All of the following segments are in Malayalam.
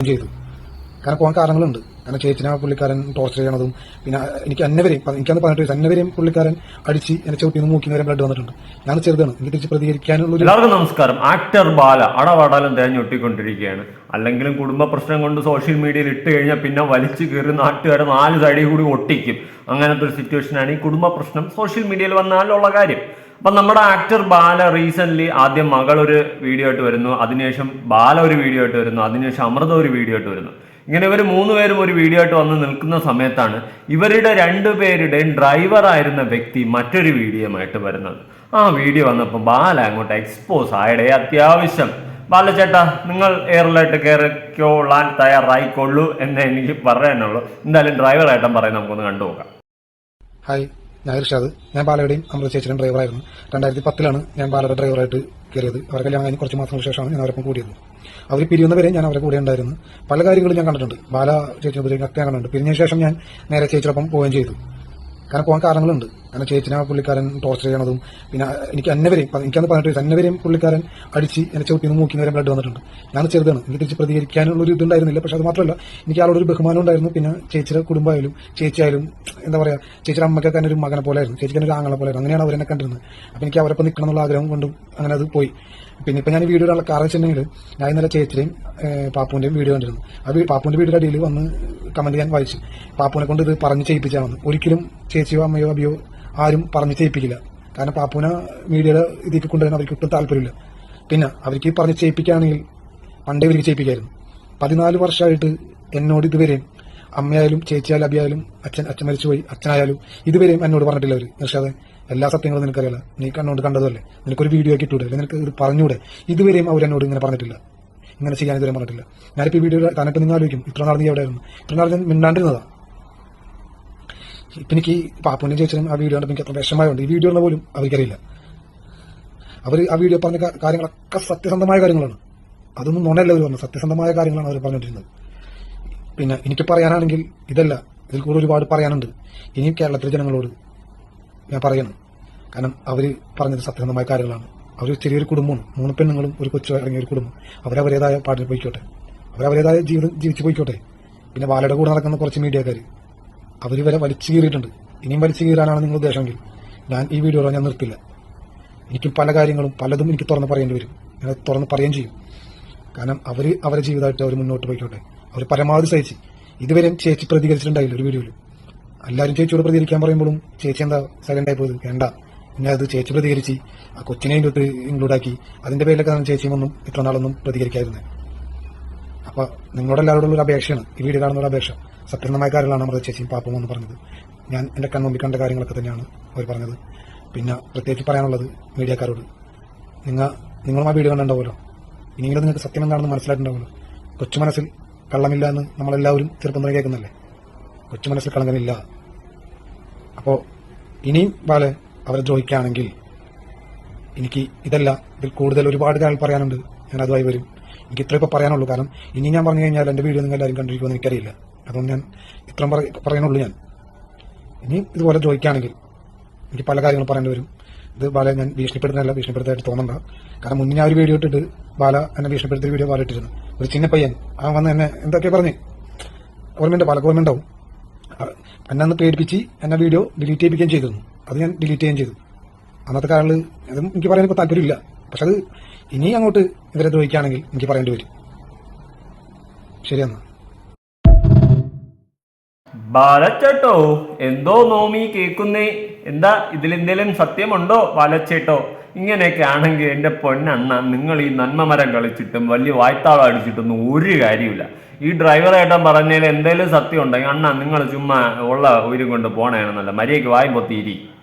ചെയ്തു. കാരണം പോകാൻ കാരണങ്ങളുണ്ട്. കാരണം ചേച്ചിനെ പുള്ളിക്കാരൻ ടോർച്ചർ ചെയ്യണതും പിന്നെ എനിക്ക് എനിക്കന്ന് 18 വയസ്സ് അന്നവരെയും പുള്ളിക്കാരൻ അടിച്ച് എന്നെ ചവിട്ടിന്ന് മൂക്കിന്ന് ബ്ലഡ് വന്നിട്ടുണ്ട്. ഞാൻ ചെറുതാണ്, എനിക്ക് തിരിച്ച് പ്രതികരിക്കാനുള്ള. എല്ലാവർക്കും നമസ്കാരം. ആക്ടർ ബാല അടവടാലും തേഞ്ഞൊട്ടിക്കൊണ്ടിരിക്കുകയാണ്. അല്ലെങ്കിലും കുടുംബ പ്രശ്നം കൊണ്ട് സോഷ്യൽ മീഡിയയിൽ ഇട്ട് കഴിഞ്ഞാൽ പിന്നെ വലിച്ചു കയറി നാട്ടുകാരെ 4 സൈഡിൽ കൂടി ഒട്ടിക്കും. അങ്ങനത്തെ ഒരു സിറ്റുവേഷനാണ് ഈ കുടുംബ പ്രശ്നം സോഷ്യൽ മീഡിയയിൽ വന്നാലുള്ള കാര്യം. അപ്പൊ നമ്മുടെ ആക്ടർ ബാല റീസെന്റ് ആദ്യം മകൾ ഒരു വീഡിയോ ആയിട്ട് വരുന്നു, അതിനുശേഷം ബാല ഒരു വീഡിയോ ആയിട്ട് വരുന്നു, അതിനുശേഷം അമൃത ഒരു വീഡിയോ ആയിട്ട് വരുന്നു. ഇങ്ങനെ ഇവർ 3 പേരും ഒരു വീഡിയോ ആയിട്ട് വന്ന് നിൽക്കുന്ന സമയത്താണ് ഇവരുടെ 2 പേരുടെയും ഡ്രൈവർ ആയിരുന്ന വ്യക്തി മറ്റൊരു വീഡിയോയുമായിട്ട് വരുന്നത്. ആ വീഡിയോ വന്നപ്പോൾ ബാല അങ്ങോട്ട് എക്സ്പോസ് ആയിടേ. അത്യാവശ്യം ബാലച്ചേട്ടാ നിങ്ങൾ എയറിലായിട്ട് കയറിക്കോളാൻ തയ്യാറായിക്കൊള്ളൂ എന്നേ എനിക്ക് പറയാനുള്ളൂ. എന്തായാലും ഡ്രൈവറായിട്ടും പറയും, നമുക്കൊന്ന് കണ്ടുപോകാം. ഹായ്, ഞാൻ ഇർഷാദ്. ഞാൻ ബാലയുടെയും അമൃത ചേച്ചിയുടെയും ഡ്രൈവറായിരുന്നു. 2010 ഞാൻ ബാലയുടെ ഡ്രൈവറായിട്ട് കയറിയത്. അവർ കല്യാണം കഴിഞ്ഞ് കുറച്ച് മാസങ്ങൾക്ക് ശേഷമാണ് ഞാൻ അവരൊപ്പം കൂടിയത്. അവർ പിരിയുന്നവരെ ഞാൻ അവരെ കൂടെ ഉണ്ടായിരുന്നു. പല കാര്യങ്ങളും ഞാൻ കണ്ടിട്ടുണ്ട്. ബാല ചേച്ചിനെ ഉപദ്രവിക്കാൻ കണ്ടിട്ടുണ്ട്. പിരിഞ്ഞ ശേഷം ഞാൻ നേരെ ചേച്ചിയോടൊപ്പം പോവുകയും ചെയ്തു. കാരണം പോകാൻ കാരണങ്ങളുണ്ട്. കാരണം ചേച്ചിനെ പുള്ളിക്കാരൻ ടോർച്ചർ ചെയ്യണതും പിന്നെ എനിക്കന്ന് 18 വയസ്സ് അന്നവരെയും പുള്ളിക്കാരൻ അടിച്ച് എന്നെ ചവിട്ടിന്ന് മൂക്കിന്ന് ബ്ലഡ് വന്നിട്ടുണ്ട്. ഞാൻ ചെറുതാണ്, എനിക്ക് തിരിച്ച് പ്രതികരിക്കാനുള്ള ഒരു ഇതുണ്ടായിരുന്നില്ല. പക്ഷെ അത് മാത്രമല്ല, എനിക്ക് ആളോട് ഒരു ബഹുമാനം ഉണ്ടായിരുന്നു. പിന്നെ ചേച്ചിയുടെ കുടുംബമായാലും ചേച്ചിയായാലും എന്താ പറയാ, ചേച്ചിയുടെ അമ്മയ്ക്ക് തന്നെ ഒരു മകനെ പോലെ ആയിരുന്നു, ചേച്ചിക്ക് ഒരു ആങ്ങളെ പോലെ ആയിരുന്നു. അങ്ങനെയാണ് അവരെന്നെ കണ്ടിരുന്നത്. അപ്പൊ എനിക്ക് അവരൊപ്പം നിൽക്കണം എന്നുള്ള ആഗ്രഹം കൊണ്ടും അങ്ങനെ അത് പോയി. പിന്നെ ഇപ്പൊ ഞാൻ ഈ വീഡിയോ ഇടാനുള്ള കാരണം വെച്ചിട്ടുണ്ടെങ്കിൽ, ഞാൻ ഇന്നലെ ചേച്ചിയുടെയും പാപ്പുവിന്റെയും വീഡിയോ കണ്ടിരുന്നു. പാപ്പുവിന്റെ വീഡിയോയുടെ അടിയിൽ വന്ന് കമന്റ് ഞാൻ വായിച്ചു, പാപ്പുവിനെ കൊണ്ട് ഇത് പറഞ്ഞ് ചെയ്യിപ്പിച്ചാണെന്ന്. ഒരിക്കലും ചേച്ചിയോ അമ്മയോ അബിയോ ആരും പറഞ്ഞ് ചെയ്യിപ്പിക്കില്ല. കാരണം പാപ്പുവിനെ മീഡിയയുടെ ഇതിലേക്ക് കൊണ്ടുവരാൻ അവർക്ക് ഒട്ടും താല്പര്യമില്ല. പിന്നെ അവർക്ക് പറഞ്ഞ് ചെയ്യിപ്പിക്കുകയാണെങ്കിൽ പണ്ടേ ഇവർക്ക് ചെയ്യിപ്പിക്കായിരുന്നു. 14 വർഷമായിട്ട് എന്നോട് ഇതുവരെയും അമ്മയായാലും ചേച്ചിയായാലും അബിയായാലും അച്ഛൻ മരിച്ചുപോയി, അച്ഛനായാലും ഇതുവരെയും എന്നോട് പറഞ്ഞിട്ടില്ല അവർ. പക്ഷേ എല്ലാ സത്യങ്ങളും നിനക്കറിയില്ല, നീ കണ്ണോട് കണ്ടതല്ലേ, നിനക്കൊരു വീഡിയോ ആക്കി ഇട്ടൂടെ, നിനക്ക് ഇത് പറഞ്ഞൂടെ. ഇതുവരെയും അവരെന്നോട് ഇങ്ങനെ പറഞ്ഞിട്ടില്ല, ഇങ്ങനെ ചെയ്യാൻ ഇതുവരെ പറഞ്ഞിട്ടില്ല. ഞാനിപ്പോ ഈ വീഡിയോ താനിട്ട് നിങ്ങൾ ആലോചിക്കും, ഇത്ര നാൾ നീ എവിടെയായിരുന്നു, ഇത്ര നാൾ ഞാൻ മിണ്ടാണ്ടിരുന്നതാ. ഇപ്പൊ എനിക്ക് പാപ്പുവിന്റെ ചേച്ചനും ആ വീഡിയോ കണ്ടപ്പോൾ എനിക്ക് അത്ര വിഷമമായുണ്ട്. ഈ വീഡിയോ പോലും അവർക്കറിയില്ല. അവർ ആ വീഡിയോ പറഞ്ഞ കാര്യങ്ങളൊക്കെ സത്യസന്ധമായ കാര്യങ്ങളാണ്. അതൊന്നും നുണയല്ല അവർ പറഞ്ഞു, സത്യസന്ധമായ കാര്യങ്ങളാണ് അവർ പറഞ്ഞിട്ടിരുന്നത്. പിന്നെ എനിക്ക് പറയാനാണെങ്കിൽ ഇതല്ല, ഇതിൽ കൂടെ ഒരുപാട് പറയാനുണ്ട്. ഇനിയും കേരളത്തിലെ ജനങ്ങളോട് ഞാൻ പറയണം. കാരണം അവർ പറഞ്ഞത് സത്യസന്ധമായ കാര്യങ്ങളാണ്. അവർ ചെറിയൊരു കുടുംബമാണ്, 3 പെണ്ണുങ്ങളും ഒരു കൊച്ചു ഇറങ്ങിയ ഒരു കുടുംബം. അവരവരേതായ പാട്ടിൽ പോയിക്കോട്ടെ, അവരവരേതായ ജീവിതം ജീവിച്ചു പോയിക്കോട്ടെ. പിന്നെ ബാലയുടെ കൂടെ നടക്കുന്ന കുറച്ച് മീഡിയക്കാർ അവർ വരെ വലിച്ചു കീറിയിട്ടുണ്ട്. ഇനിയും വലിച്ചു കീറാനാണ് നിങ്ങൾ ഉദ്ദേശമെങ്കിൽ ഞാൻ ഈ വീഡിയോ ഞാൻ നിർത്തില്ല. എനിക്കും പല കാര്യങ്ങളും പലതും എനിക്ക് തുറന്ന് പറയേണ്ടി വരും. ഞാൻ തുറന്ന് പറയുകയും ചെയ്യും. കാരണം അവരെ ജീവിതമായിട്ട് അവർ മുന്നോട്ട് പോയിക്കോട്ടെ. അവർ പരമാവധി സഹിച്ച്. ഇതുവരെയും ചേച്ചി പ്രതികരിച്ചിട്ടുണ്ടായില്ല ഒരു വീഡിയോയിൽ. എല്ലാവരും ചേച്ചിയോട് പ്രതികരിക്കാൻ പറയുമ്പോഴും ചേച്ചി എന്താ സൈലന്റ് ആയി പോയത്? വേണ്ട, പിന്നെ അത് ചേച്ചി പ്രതികരിച്ച് ആ കൊച്ചിനെ തൊട്ട് ഇൻക്ലൂഡാക്കി. അതിന്റെ പേരിലൊക്കെ ചേച്ചിയും ഒന്നും ഇത്ര നാളൊന്നും പ്രതികരിക്കാതിരുന്നത്. അപ്പൊ നിങ്ങളോട് എല്ലാവരോടുള്ള ഒരു അപേക്ഷയാണ്, ഈ വീഡിയോ കാണുന്ന ഒരു അപേക്ഷ. സത്യസന്ധമായ കാര്യങ്ങളാണ് നമ്മുടെ ചേച്ചിയും പാപ്പും എന്ന് പറഞ്ഞത്. ഞാൻ എന്റെ കൺമുമ്പിൽ കണ്ട കാര്യങ്ങളൊക്കെ തന്നെയാണ് അവർ പറഞ്ഞത്. പിന്നെ പ്രത്യേകിച്ച് പറയാനുള്ളത് മീഡിയക്കാരോട്, നിങ്ങളും ആ വീഡിയോ കണ്ടുണ്ടാവുമല്ലോ, ഇനിയെങ്കിലും നിങ്ങൾക്ക് സത്യം എന്താണെന്ന് മനസ്സിലായിട്ടുണ്ടാവുമല്ലോ. കൊച്ചു മനസ്സിൽ കള്ളമില്ല എന്ന് നമ്മളെല്ലാവരും ചെറുപ്പം തന്നെ കേൾക്കുന്നല്ലേ. കൊച്ചു മനസ്സിൽ കളങ്കമില്ല. അപ്പോ ഇനിയും ബാലെ അവരെ ദ്രോഹിക്കുകയാണെങ്കിൽ എനിക്ക് ഇതിൽ കൂടുതൽ ഒരുപാട് കാര്യങ്ങൾ പറയാനുണ്ട്. ഞാൻ അതുമായി വരും. എനിക്ക് ഇത്ര ഇപ്പോൾ പറയാനുള്ളൂ. കാരണം ഇനി ഞാൻ പറഞ്ഞു കഴിഞ്ഞാൽ എന്റെ വീഡിയോ നിങ്ങൾ എല്ലാവരും കണ്ടിരിക്കുമെന്ന് എനിക്കറിയില്ല. അതുകൊണ്ട് ഞാൻ ഇത്രയും പറയാനുള്ളൂ. ഞാൻ ഇനി ഇതുപോലെ ദ്രോഹിക്കുകയാണെങ്കിൽ എനിക്ക് പല കാര്യങ്ങളും പറയേണ്ടി വരും. ഇത് ബാല ഞാൻ ഭീഷണിപ്പെടുത്തുന്നതല്ല, ഭീഷണിപ്പെടുത്തായിട്ട് തോന്നണ്ട. കാരണം മുന്നേ ഞാൻ ഒരു വീഡിയോ ഇട്ടിട്ട് ബാല എന്നെ ഭീഷണിപ്പെടുത്തിയ വീഡിയോ ബാല ഇട്ടിരുന്നു. ഒരു ചിന്ന പയ്യൻ ആ വന്ന് എന്നെ എന്തൊക്കെ പറഞ്ഞ് ഓർമ്മയുണ്ട്, പല ഓർമ്മയുണ്ടാവും. എന്നെ അന്ന് പേടിപ്പിച്ച് എന്നെ വീഡിയോ ഡിലീറ്റ് ചെയ്യിപ്പിക്കുകയും ചെയ്തിരുന്നു. അത് ഞാൻ ഡിലീറ്റ് ചെയ്യുകയും ചെയ്തു. അന്നത്തെ കാലത്ത് അതും എനിക്ക് പറയാൻ ഇപ്പോൾ താല്പര്യമില്ല. പക്ഷെ അത് ഇനി അങ്ങോട്ട് ഇവരെ ദ്രോഹിക്കുകയാണെങ്കിൽ എനിക്ക് പറയേണ്ടി വരും. ശരിയെന്നാ. ബാലച്ചേട്ടോ എന്തോ നോമി കേൾക്കുന്നേ, എന്താ ഇതിലെന്തേലും സത്യമുണ്ടോ ബാലച്ചേട്ടോ? ഇങ്ങനെയൊക്കെ ആണെങ്കിൽ എന്റെ പൊന്നണ്ണ, നിങ്ങൾ ഈ നന്മമരം കളിച്ചിട്ടും വലിയ വായ്ത്താളം അടിച്ചിട്ടൊന്നും ഒരു കാര്യമില്ല. ഈ ഡ്രൈവറായിട്ടാൻ പറഞ്ഞതിൽ എന്തേലും സത്യം ഉണ്ടെങ്കിൽ അണ്ണ നിങ്ങൾ ചുമ്മാ ഉള്ള ഉയരം കൊണ്ട് പോണേണെന്നല്ല, മര്യാദയ്ക്ക് വായും പൊത്തിയിരി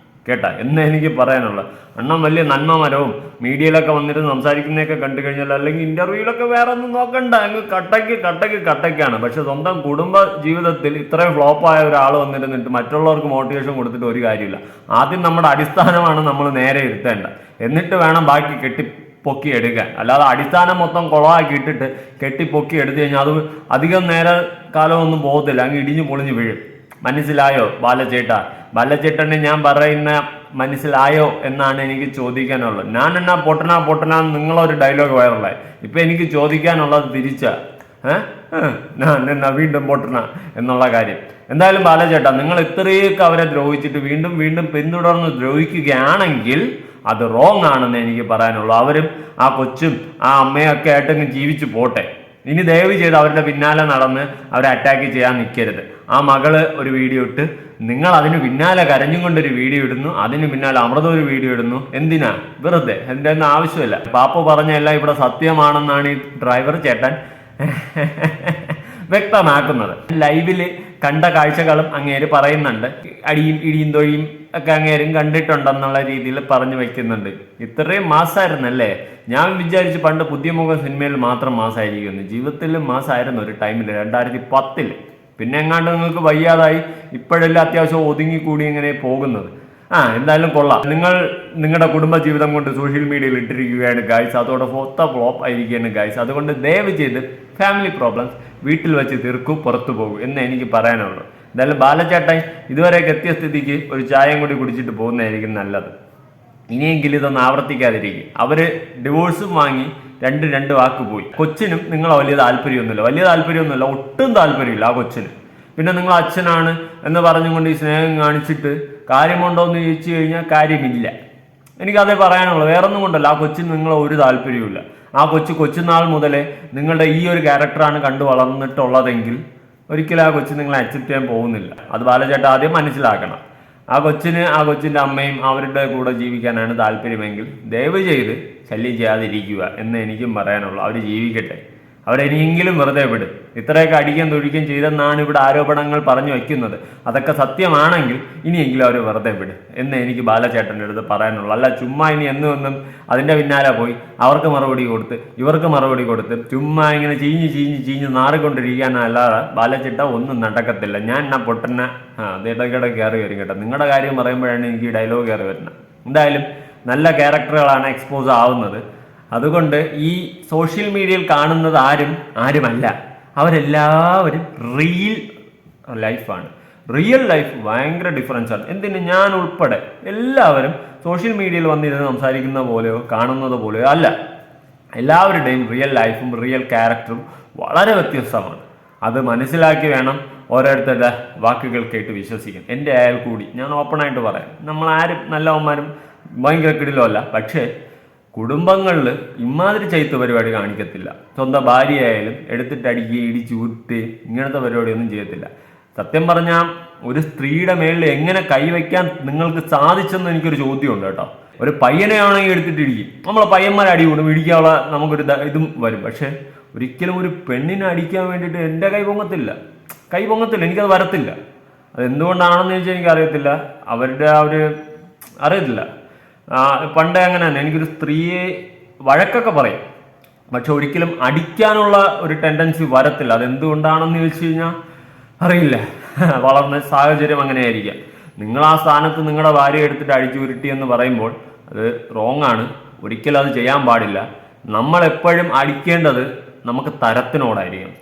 കേട്ടാ എന്ന് എനിക്ക് പറയാനുള്ളത്. അണ്ണൻ വലിയ നന്മമരവും മീഡിയയിലൊക്കെ വന്നിട്ട് സംസാരിക്കുന്നതൊക്കെ കണ്ടു കഴിഞ്ഞാൽ, അല്ലെങ്കിൽ ഇന്റർവ്യൂലൊക്കെ വേറെ ഒന്നും നോക്കണ്ട, അങ്ങ് കട്ടയ്ക്കാണ്. പക്ഷെ സ്വന്തം കുടുംബ ജീവിതത്തിൽ ഇത്രയും ഫ്ലോപ്പായ ഒരാൾ വന്നിരുന്നിട്ട് മറ്റുള്ളവർക്ക് മോട്ടിവേഷൻ കൊടുത്തിട്ട് ഒരു കാര്യമില്ല. ആദ്യം നമ്മുടെ അടിസ്ഥാനമാണ് നമ്മൾ നേരെ ഇരുത്തേണ്ടത്, എന്നിട്ട് വേണം ബാക്കി കെട്ടിപ്പൊക്കി എടുക്കാൻ. അല്ലാതെ അടിസ്ഥാനം മൊത്തം കുളമാക്കി ഇട്ടിട്ട് കെട്ടിപ്പൊക്കി എടുത്തു കഴിഞ്ഞാൽ അത് അധികം നേരെ കാലമൊന്നും പോകത്തില്ല, അങ്ങ് ഇടിഞ്ഞു പൊളിഞ്ഞു വീഴും. മനസ്സിലായോ ബാലച്ചേട്ടനെ ഞാൻ പറയുന്ന മനസ്സിലായോ എന്നാണ് എനിക്ക് ചോദിക്കാനുള്ളത്. ഞാൻ എന്നാ പൊട്ടനാ നിങ്ങളൊരു ഡയലോഗ് വൈറലായി. ഇപ്പൊ എനിക്ക് ചോദിക്കാനുള്ളത് തിരിച്ചാ, എന്നാ വീണ്ടും പൊട്ടണ എന്നുള്ള കാര്യം. എന്തായാലും ബാലചേട്ടാ, നിങ്ങൾ ഇത്രയൊക്കെ അവരെ ദ്രോഹിച്ചിട്ട് വീണ്ടും വീണ്ടും പിന്തുടർന്ന് ദ്രോഹിക്കുകയാണെങ്കിൽ അത് റോങ് ആണെന്ന് എനിക്ക് പറയാനുള്ളൂ. അവരും ആ കൊച്ചും ആ അമ്മയൊക്കെ ആയിട്ടങ്ങ് ജീവിച്ചു പോട്ടെ. ഇനി ദയവ് ചെയ്ത് അവരുടെ പിന്നാലെ നടന്ന് അവരെ അറ്റാക്ക് ചെയ്യാൻ നിൽക്കരുത്. ആ മകള് ഒരു വീഡിയോ ഇട്ട് നിങ്ങൾ അതിന് പിന്നാലെ കരഞ്ഞും കൊണ്ടൊരു വീഡിയോ ഇടുന്നു, അതിന് പിന്നാലെ അമൃത ഒരു വീഡിയോ ഇടുന്നു. എന്തിനാ? വെറുതെ. അതിൻ്റെ ഒന്നും ആവശ്യമില്ല. പാപ്പ പറഞ്ഞ എല്ലാം ഇവിടെ സത്യമാണെന്നാണ് ഈ ഡ്രൈവർ ചേട്ടൻ വ്യക്തമാക്കുന്നത്. ലൈവില് കണ്ട കാഴ്ചകളും അങ്ങേര് പറയുന്നുണ്ട്. അടിയും ഇടിയും തൊഴിയും ഒക്കെ അങ്ങേരും കണ്ടിട്ടുണ്ടെന്നുള്ള രീതിയിൽ പറഞ്ഞു വെക്കുന്നുണ്ട്. ഇത്രയും മാസമായിരുന്നല്ലേ? ഞാൻ വിചാരിച്ചു പണ്ട് പുതിയമുഖം സിനിമയിൽ മാത്രം മാസമായിരിക്കുമെന്ന്. ജീവിതത്തിലും മാസമായിരുന്നു ഒരു ടൈമിൽ, 2010. പിന്നെ എങ്ങാണ്ട് നിങ്ങൾക്ക് വയ്യാതായി ഇപ്പോഴെല്ലാം അത്യാവശ്യം ഒതുങ്ങിക്കൂടി ഇങ്ങനെ പോകുന്നത്. എന്തായാലും കൊള്ളാം. നിങ്ങളുടെ കുടുംബ ജീവിതം കൊണ്ട് സോഷ്യൽ മീഡിയയിൽ ഇട്ടിരിക്കുകയാണ് ഗൈസ്. അതോടെ മൊത്ത ഫ്ലോപ്പ് ആയിരിക്കുകയാണ് ഗൈസ്. അതുകൊണ്ട് ദയവ് ചെയ്ത് ഫാമിലി പ്രോബ്ലംസ് വീട്ടിൽ വെച്ച് തീർക്കൂ, പുറത്തു പോകും എന്ന് എനിക്ക് പറയാനുള്ളൂ. എന്തായാലും ബാലചേട്ടൻ ഇതുവരെയൊക്കെ എത്തിയ സ്ഥിതിക്ക് ഒരു ചായയും കൂടി കുടിച്ചിട്ട് പോകുന്നതായിരിക്കും നല്ലത്. ഇനിയെങ്കിലും ഇതൊന്നും ആവർത്തിക്കാതിരിക്കും. അവര് ഡിവോഴ്സും വാങ്ങി രണ്ട് വാക്ക് പോയി. കൊച്ചിനും നിങ്ങളെ വലിയ താല്പര്യമൊന്നുമില്ല, ഒട്ടും താല്പര്യമില്ല ആ കൊച്ചിന്. പിന്നെ നിങ്ങൾ അച്ഛനാണ് എന്ന് പറഞ്ഞുകൊണ്ട് ഈ സ്നേഹം കാണിച്ചിട്ട് കാര്യമുണ്ടോ എന്ന് ചോദിച്ചു കഴിഞ്ഞാൽ കാര്യമില്ല. എനിക്കതേ പറയാനുള്ളൂ. വേറൊന്നും കൊണ്ടല്ല. ആ കൊച്ചിന് നിങ്ങളെ ഒരു താല്പര്യമില്ല. ആ കൊച്ചുനാൾ മുതലേ നിങ്ങളുടെ ഈ ഒരു ക്യാരക്ടറാണ് കണ്ടു വളർന്നിട്ടുള്ളതെങ്കിൽ ഒരിക്കലും ആ കൊച്ചു നിങ്ങളെ അക്സെപ്റ്റ് ചെയ്യാൻ പോകുന്നില്ല. അത് ബാലചേട്ടൻ ആദ്യം മനസ്സിലാക്കണം. ആ കൊച്ചിൻ്റെ അമ്മയും അവരുടെ കൂടെ ജീവിക്കാനാണ് താല്പര്യമെങ്കിൽ ദയവ് ചെയ്ത് ശല്യം ചെയ്യാതിരിക്കുക എന്ന് എനിക്കും പറയാനുള്ളൂ. അവർ ജീവിക്കട്ടെ. അവരെനിയെങ്കിലും വെറുതെ വിടും. ഇത്രയൊക്കെ അടിക്കാൻ തൊഴിക്കുകയും ചെയ്തെന്നാണ് ഇവിടെ ആരോപണങ്ങൾ പറഞ്ഞു വയ്ക്കുന്നത്. അതൊക്കെ സത്യമാണെങ്കിൽ ഇനിയെങ്കിലും അവർ വെറുതെ വിടും എന്ന് എനിക്ക് ബാലചേട്ടൻ്റെ അടുത്ത് പറയാനുള്ളൂ. അല്ല ചുമ്മാ ഇനി എന്നും അതിൻ്റെ പിന്നാലെ പോയി അവർക്ക് മറുപടി കൊടുത്ത് ഇവർക്ക് മറുപടി കൊടുത്ത് ചുമ്മാ ഇങ്ങനെ ചീഞ്ഞ് നാറിക്കൊണ്ടിരിക്കാനല്ലാതെ ബാലചേട്ട ഒന്നും നടക്കത്തില്ല. ഞാൻ എന്നാ പൊട്ടന്ന ഇടയ്ക്കിടെ കയറി വരും കേട്ടോ. നിങ്ങളുടെ കാര്യം പറയുമ്പോഴാണ് എനിക്ക് ഈ ഡയലോഗ് കയറി വരുന്നത്. എന്തായാലും നല്ല ക്യാരക്ടറുകളാണ് എക്സ്പോസ് ആവുന്നത്. അതുകൊണ്ട് ഈ സോഷ്യൽ മീഡിയയിൽ കാണുന്നത് ആരുമല്ല, അവരെല്ലാവരും റിയൽ ലൈഫ് ഭയങ്കര ഡിഫറൻസ് ആണ്. എന്തിന് ഞാൻ ഉൾപ്പെടെ എല്ലാവരും സോഷ്യൽ മീഡിയയിൽ വന്നിരുന്ന് സംസാരിക്കുന്ന പോലെയോ കാണുന്നത് പോലെയോ അല്ല. എല്ലാവരുടെയും റിയൽ ലൈഫും റിയൽ ക്യാരക്ടറും വളരെ വ്യത്യസ്തമാണ്. അത് മനസ്സിലാക്കി വേണം ഓരോരുത്തരുടെ വാക്കുകൾ കേട്ട് വിശ്വസിക്കാൻ. എൻ്റെ ആയാൽ കൂടി ഞാൻ ഓപ്പണായിട്ട് പറയാം. നമ്മളാരും നല്ലവന്മാരും ഭയങ്കര കിടിലമല്ല. പക്ഷേ കുടുംബങ്ങളിൽ ഇമാതിരി ചൈത്ത് പരിപാടി കാണിക്കത്തില്ല. സ്വന്തം ഭാര്യയായാലും എടുത്തിട്ട് അടിക്കുക, ഇടിച്ച് ഉരുട്ട്, ഇങ്ങനത്തെ പരിപാടിയൊന്നും ചെയ്യത്തില്ല. സത്യം പറഞ്ഞാൽ ഒരു സ്ത്രീയുടെ മേളിൽ എങ്ങനെ കൈവയ്ക്കാൻ നിങ്ങൾക്ക് സാധിച്ചെന്ന് എനിക്കൊരു ചോദ്യമുണ്ട് കേട്ടോ. ഒരു പയ്യനെയാണെങ്കിൽ എടുത്തിട്ട് ഇടിക്കും. നമ്മളെ പയ്യന്മാരെ അടി കൂടും, ഇടിക്കാനുള്ള നമുക്കൊരു ഇതും വരും. പക്ഷെ ഒരിക്കലും ഒരു പെണ്ണിനെ അടിക്കാൻ വേണ്ടിയിട്ട് എൻ്റെ കൈ പൊങ്ങത്തില്ല. എനിക്കത് വരത്തില്ല. അതെന്തുകൊണ്ടാണെന്ന് ചോദിച്ചാൽ എനിക്കറിയത്തില്ല. അവരുടെ ആ ഒരു അറിയത്തില്ല. പണ്ടേ അങ്ങനെ തന്നെ. എനിക്കൊരു സ്ത്രീയെ വഴക്കൊക്കെ പറയും, പക്ഷെ ഒരിക്കലും അടിക്കാനുള്ള ഒരു ടെൻഡൻസി വരത്തില്ല. അതെന്തുകൊണ്ടാണെന്ന് ചോദിച്ചു കഴിഞ്ഞാൽ അറിയില്ല. വളർന്ന സാഹചര്യം അങ്ങനെ ആയിരിക്കാം. നിങ്ങൾ ആ സ്ഥാനത്ത് നിങ്ങളുടെ ഭാര്യ എടുത്തിട്ട് അടിച്ചു ഉരുട്ടി എന്ന് പറയുമ്പോൾ അത് റോങ് ആണ്. ഒരിക്കലും അത് ചെയ്യാൻ പാടില്ല. നമ്മളെപ്പോഴും അടിക്കേണ്ടത് നമുക്ക് തരത്തിനോടായിരിക്കും.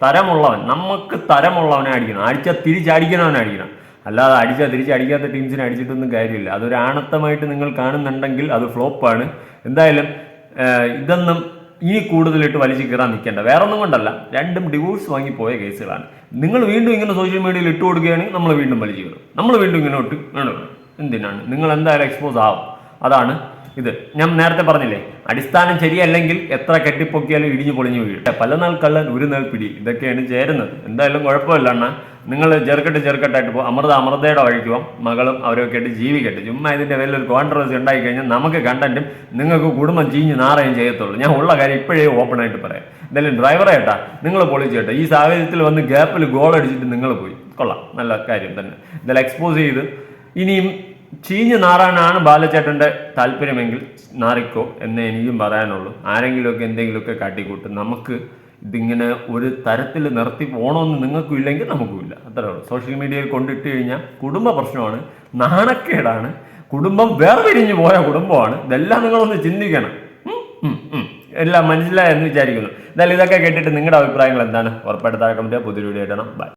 നമുക്ക് തരമുള്ളവനെ അടിക്കണം. അടിച്ചാൽ തിരിച്ചടിക്കണവനെ അടിക്കണം. അല്ലാതെ തിരിച്ചടിക്കാത്ത ടീംസിനെ അടിച്ചിട്ടൊന്നും കാര്യമില്ല. അതൊരു ആണത്തമായിട്ട് നിങ്ങൾ കാണുന്നുണ്ടെങ്കിൽ അത് ഫ്ലോപ്പാണ്. എന്തായാലും ഇതൊന്നും ഇനി കൂടുതലിട്ട് വലിച്ചു കയറാൻ നിൽക്കേണ്ട. വേറൊന്നും കൊണ്ടല്ല, രണ്ടും ഡിവോഴ്സ് വാങ്ങിപ്പോയ കേസുകളാണ്. നിങ്ങൾ വീണ്ടും ഇങ്ങനെ സോഷ്യൽ മീഡിയയിൽ ഇട്ട് കൊടുക്കുകയാണെങ്കിൽ നമ്മൾ വീണ്ടും വലിച്ചു കയറും. നമ്മൾ വീണ്ടും ഇങ്ങനെ എന്തിനാണ്? നിങ്ങൾ എന്തായാലും എക്സ്പോസ് ആവും. അതാണ് ഇത്. ഞാൻ നേരത്തെ പറഞ്ഞില്ലേ, അടിസ്ഥാനം ശരിയല്ലെങ്കിൽ എത്ര കെട്ടിപ്പൊക്കിയാലും ഇടിഞ്ഞു പൊളിഞ്ഞു വീഴും. പല നാൾ കള്ളൻ ഒരു നാൾ പിടി, ഇതൊക്കെയാണ് ചേരുന്നത്. എന്തായാലും കുഴപ്പമില്ല അണ്ണാ. നിങ്ങൾ ചെറുക്കെട്ടായിട്ട് പോകും. അമൃതയുടെ വഴിക്കുവാം. മകളും അവരൊക്കെ ആയിട്ട് ജീവിക്കട്ടെ. ചുമ്മാ ഇതിൻ്റെ വലിയൊരു കോൺട്രവേഴ്സി ഉണ്ടായി കഴിഞ്ഞാൽ നമുക്ക് കണ്ടന്റും നിങ്ങൾക്ക് കുടുംബം ചീഞ്ഞ് നാറുകയും ചെയ്യത്തുള്ളൂ. ഞാൻ ഉള്ള കാര്യം ഇപ്പോഴേ ഓപ്പൺ ആയിട്ട് പറയാം. എന്തായാലും ഡ്രൈവറെ ഏട്ടാ, നിങ്ങൾ പൊളിച്ചേട്ടാ. ഈ സാഹചര്യത്തിൽ വന്ന് ഗ്യാപ്പിൽ ഗോൾ അടിച്ചിട്ട് നിങ്ങൾ പോയി. കൊള്ളാം, നല്ല കാര്യം തന്നെ. ഇതെല്ലാം എക്സ്പോസ് ചെയ്ത് ഇനിയും ചീഞ്ഞ് നാറാനാണ് ബാലചേട്ടൻ്റെ താല്പര്യമെങ്കിൽ നാറിക്കോ എന്നേ എനിക്കും പറയാനുള്ളൂ. ആരെങ്കിലുമൊക്കെ എന്തെങ്കിലുമൊക്കെ കാട്ടിക്കൂട്ട്. നമുക്ക് ഇതിങ്ങനെ ഒരു തരത്തിൽ നിർത്തി പോകണമെന്ന് നിങ്ങൾക്കും ഇല്ലെങ്കിൽ നമുക്കും ഇല്ല. അത്രേ ഉള്ളൂ. സോഷ്യൽ മീഡിയയിൽ കൊണ്ടിട്ട് കഴിഞ്ഞാൽ കുടുംബ പ്രശ്നമാണ്, നാണക്കേടാണ്, കുടുംബം വേർപിരിഞ്ഞു പോയ കുടുംബമാണ്. ഇതെല്ലാം നിങ്ങളൊന്ന് ചിന്തിക്കണം. എല്ലാം മനസ്സിലായെന്ന് വിചാരിക്കുന്നു. എന്തായാലും ഇതൊക്കെ കേട്ടിട്ട് നിങ്ങളുടെ അഭിപ്രായങ്ങൾ എന്താണ്? ഉറപ്പായിട്ട് താഴെ കമന്റ് ചെയ്യുക. പുതിയൊരു വീഡിയോ ഇടണം. ബൈ.